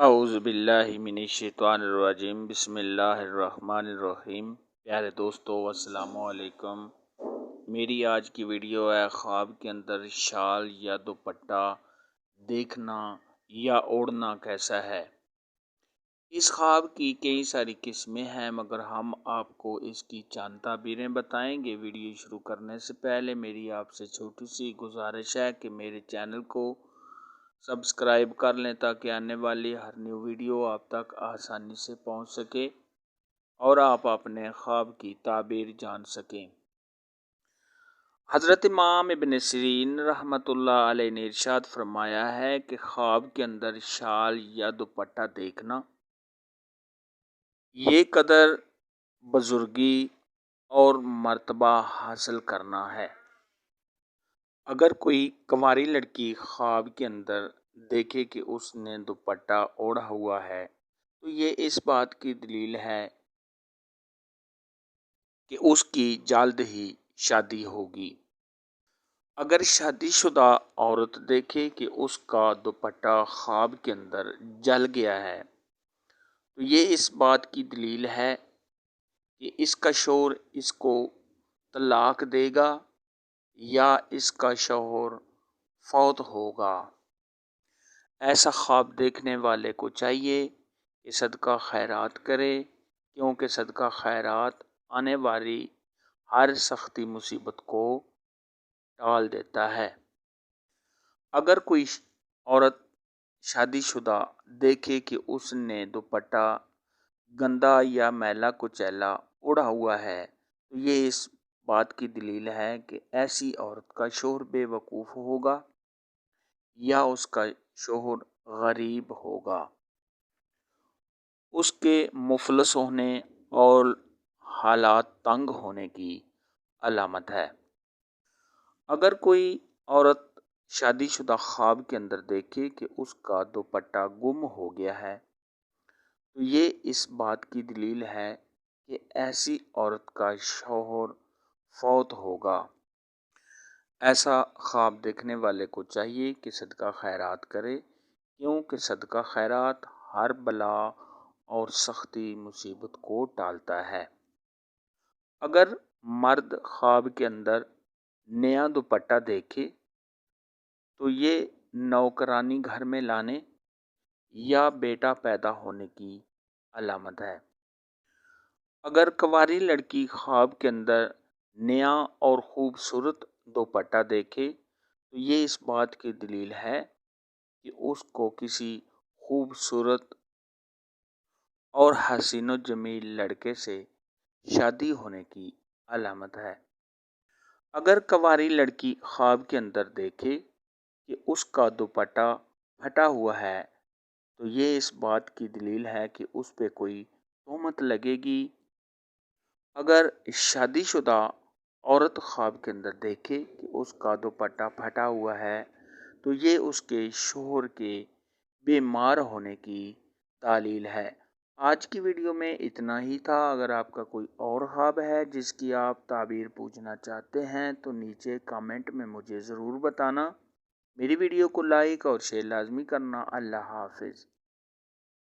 اعوذ باللہ من الشیطان الرجیم بسم اللہ الرحمن الرحیم۔ پیارے دوستو السلام علیکم۔ میری آج کی ویڈیو ہے خواب کے اندر شال یا دوپٹہ دیکھنا یا اوڑھنا کیسا ہے۔ اس خواب کی کئی ساری قسمیں ہیں مگر ہم آپ کو اس کی چند تعبیریں بتائیں گے۔ ویڈیو شروع کرنے سے پہلے میری آپ سے چھوٹی سی گزارش ہے کہ میرے چینل کو سبسکرائب کر لیں تاکہ آنے والی ہر نیو ویڈیو آپ تک آسانی سے پہنچ سکے اور آپ اپنے خواب کی تعبیر جان سکیں۔ حضرت امام ابن سیرین رحمۃ اللہ علیہ نے ارشاد فرمایا ہے کہ خواب کے اندر شال یا دوپٹہ دیکھنا یہ قدر بزرگی اور مرتبہ حاصل کرنا ہے۔ اگر کوئی کنواری لڑکی خواب کے اندر دیکھے کہ اس نے دوپٹہ اوڑھا ہوا ہے تو یہ اس بات کی دلیل ہے کہ اس کی جلد ہی شادی ہوگی۔ اگر شادی شدہ عورت دیکھے کہ اس کا دوپٹہ خواب کے اندر جل گیا ہے تو یہ اس بات کی دلیل ہے کہ اس کا شوہر اس کو طلاق دے گا یا اس کا شوہر فوت ہوگا۔ ایسا خواب دیکھنے والے کو چاہیے کہ صدقہ خیرات کرے، کیونکہ صدقہ خیرات آنے والی ہر سختی مصیبت کو ٹال دیتا ہے۔ اگر کوئی عورت شادی شدہ دیکھے کہ اس نے دوپٹہ گندا یا میلا کچیلا اوڑھا ہوا ہے تو یہ اس بات کی دلیل ہے کہ ایسی عورت کا شوہر بے وقوف ہوگا یا اس کا شوہر غریب ہوگا، اس کے مفلس ہونے اور حالات تنگ ہونے کی علامت ہے۔ اگر کوئی عورت شادی شدہ خواب کے اندر دیکھے کہ اس کا دوپٹہ گم ہو گیا ہے تو یہ اس بات کی دلیل ہے کہ ایسی عورت کا شوہر فوت ہوگا۔ ایسا خواب دیکھنے والے کو چاہیے کہ صدقہ خیرات کرے، کیونکہ صدقہ خیرات ہر بلا اور سختی مصیبت کو ٹالتا ہے۔ اگر مرد خواب کے اندر نیا دوپٹہ دیکھے تو یہ نوکرانی گھر میں لانے یا بیٹا پیدا ہونے کی علامت ہے۔ اگر کنواری لڑکی خواب کے اندر نیا اور خوبصورت دوپٹہ دیکھے تو یہ اس بات کی دلیل ہے کہ اس کو کسی خوبصورت اور حسین و جمیل لڑکے سے شادی ہونے کی علامت ہے۔ اگر کنواری لڑکی خواب کے اندر دیکھے کہ اس کا دوپٹہ پھٹا ہوا ہے تو یہ اس بات کی دلیل ہے کہ اس پہ کوئی تہمت لگے گی۔ اگر شادی شدہ عورت خواب کے اندر دیکھے کہ اس کا دوپٹہ پھٹا ہوا ہے تو یہ اس کے شوہر کے بیمار ہونے کی دلیل ہے۔ آج کی ویڈیو میں اتنا ہی تھا۔ اگر آپ کا کوئی اور خواب ہے جس کی آپ تعبیر پوچھنا چاہتے ہیں تو نیچے کامنٹ میں مجھے ضرور بتانا۔ میری ویڈیو کو لائک اور شیئر لازمی کرنا۔ اللہ حافظ۔